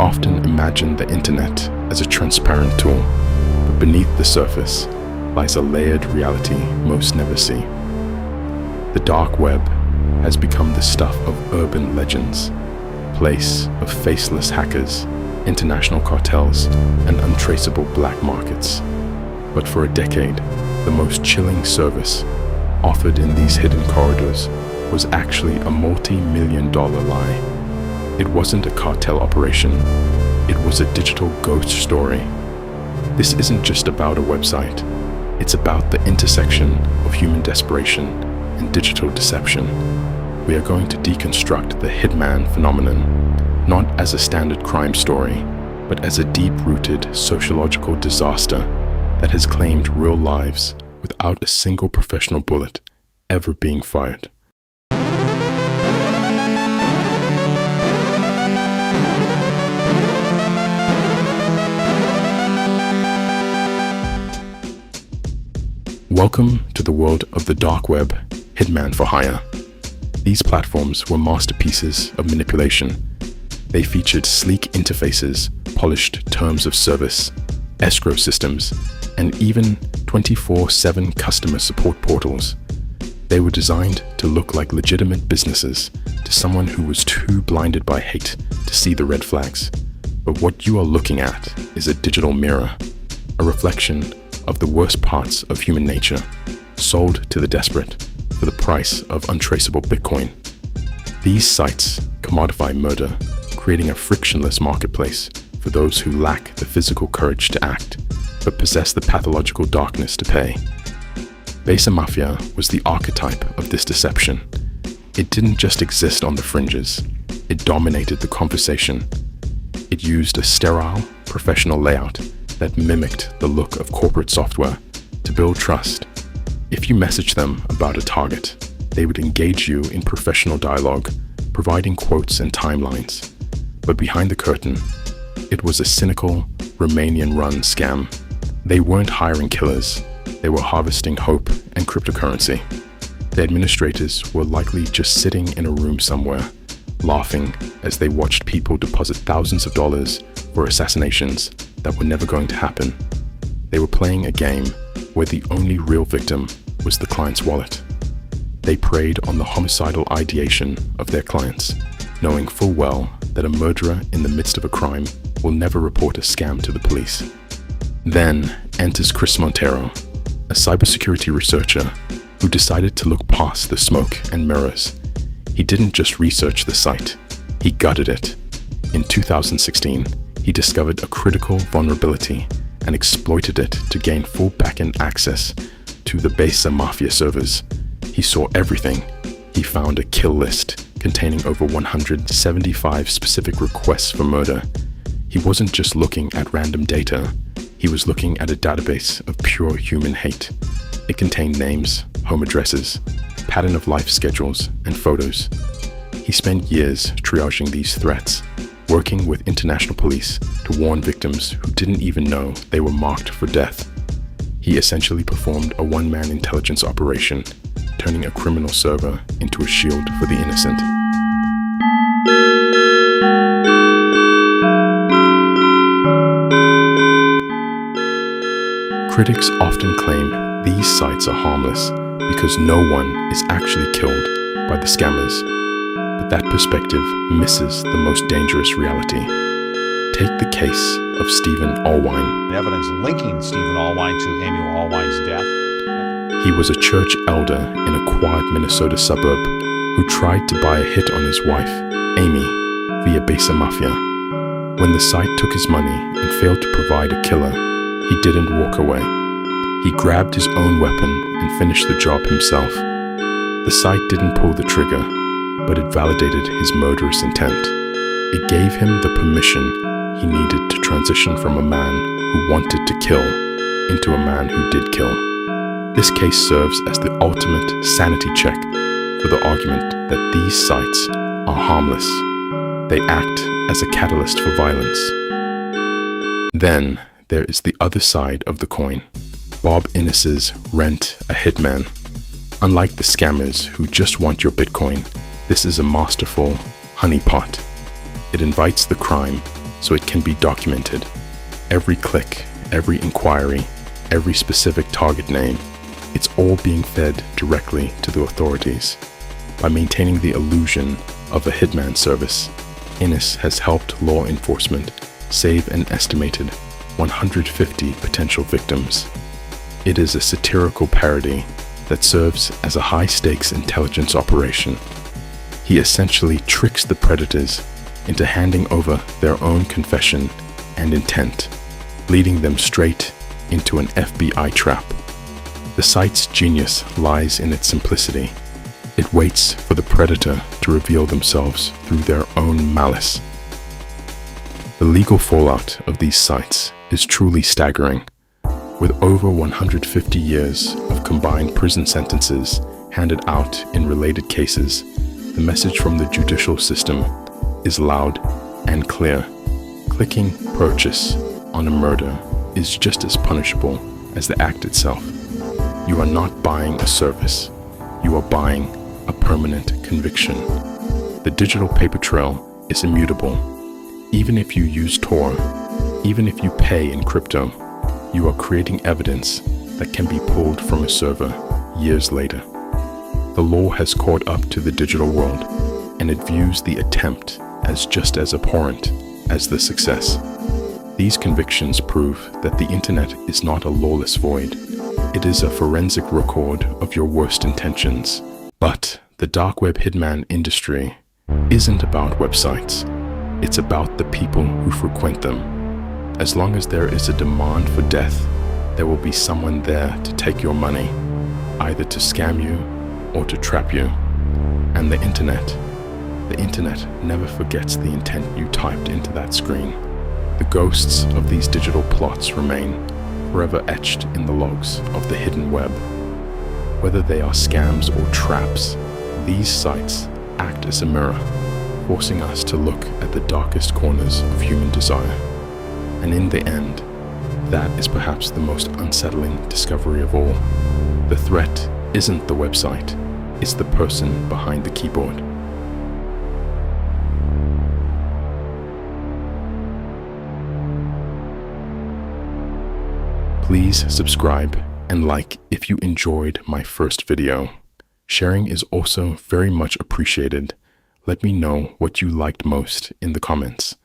often imagine the internet as a transparent tool, but beneath the surface lies a layered reality most never see. The dark web has become the stuff of urban legends, place of faceless hackers, international cartels, and untraceable black markets. But for a decade, the most chilling service offered in these hidden corridors was actually a multi-million-dollar lie. It wasn't a cartel operation, it was a digital ghost story. This isn't just about a website, it's about the intersection of human desperation and digital deception. We are going to deconstruct the hitman phenomenon, not as a standard crime story, but as a deep-rooted sociological disaster that has claimed real lives without a single professional bullet ever being fired. Welcome to the world of the dark web, hitman for hire. These platforms were masterpieces of manipulation. They featured sleek interfaces, polished terms of service, escrow systems, and even 24/7 customer support portals. They were designed to look like legitimate businesses to someone who was too blinded by hate to see the red flags. But what you are looking at is a digital mirror, a reflection of the worst parts of human nature, sold to the desperate for the price of untraceable Bitcoin. These sites commodify murder, creating a frictionless marketplace for those who lack the physical courage to act, but possess the pathological darkness to pay. Besa Mafia was the archetype of this deception. It didn't just exist on the fringes, it dominated the conversation. It used a sterile, professional layout that mimicked the look of corporate software to build trust. If you messaged them about a target, they would engage you in professional dialogue, providing quotes and timelines. But behind the curtain, it was a cynical, Romanian-run scam. They weren't hiring killers, they were harvesting hope and cryptocurrency. The administrators were likely just sitting in a room somewhere, laughing as they watched people deposit thousands of dollars for assassinations that were never going to happen. They were playing a game where the only real victim was the client's wallet. They preyed on the homicidal ideation of their clients, knowing full well that a murderer in the midst of a crime will never report a scam to the police. Then enters Chris Monteiro, a cybersecurity researcher who decided to look past the smoke and mirrors. He didn't just research the site, he gutted it. In 2016, he discovered a critical vulnerability and exploited it to gain full backend access to the Besa Mafia servers. He saw everything. He found a kill list containing over 175 specific requests for murder. He wasn't just looking at random data, he was looking at a database of pure human hate. It contained names, home addresses, pattern of life schedules, and photos. He spent years triaging these threats, working with international police to warn victims who didn't even know they were marked for death. He essentially performed a one-man intelligence operation, turning a criminal server into a shield for the innocent. Critics often claim these sites are harmless because no one is actually killed by the scammers. But that perspective misses the most dangerous reality. Take the case of Stephen Allwine. Evidence linking Stephen Allwine to Amy Allwine's death. He was a church elder in a quiet Minnesota suburb who tried to buy a hit on his wife, Amy, via Besa Mafia. When the site took his money and failed to provide a killer, he didn't walk away. He grabbed his own weapon and finished the job himself. The site didn't pull the trigger, but it validated his murderous intent. It gave him the permission he needed to transition from a man who wanted to kill into a man who did kill. This case serves as the ultimate sanity check for the argument that these sites are harmless. They act as a catalyst for violence. Then there is the other side of the coin. Bob Innes's Rent a Hitman. Unlike the scammers who just want your Bitcoin, this is a masterful honeypot. It invites the crime, so it can be documented. Every click, every inquiry, every specific target name, it's all being fed directly to the authorities. By maintaining the illusion of a hitman service, Innis has helped law enforcement save an estimated 150 potential victims. It is a satirical parody that serves as a high-stakes intelligence operation. He essentially tricks the predators into handing over their own confession and intent, leading them straight into an FBI trap. The site's genius lies in its simplicity. It waits for the predator to reveal themselves through their own malice. The legal fallout of these sites is truly staggering. With over 150 years of combined prison sentences handed out in related cases, the message from the judicial system is loud and clear. Clicking purchase on a murder is just as punishable as the act itself. You are not buying a service, you are buying a permanent conviction. The digital paper trail is immutable. Even if you use Tor, even if you pay in crypto, you are creating evidence that can be pulled from a server years later. The law has caught up to the digital world, and it views the attempt as just as abhorrent as the success. These convictions prove that the internet is not a lawless void. It is a forensic record of your worst intentions. But the dark web hitman industry isn't about websites. It's about the people who frequent them. As long as there is a demand for death, there will be someone there to take your money, either to scam you or to trap you. And the internet never forgets the intent you typed into that screen. The ghosts of these digital plots remain, forever etched in the logs of the hidden web. Whether they are scams or traps, these sites act as a mirror, forcing us to look at the darkest corners of human desire. And in the end, that is perhaps the most unsettling discovery of all. The threat isn't the website, it's the person behind the keyboard. Please subscribe and like if you enjoyed my first video. Sharing is also very much appreciated. Let me know what you liked most in the comments.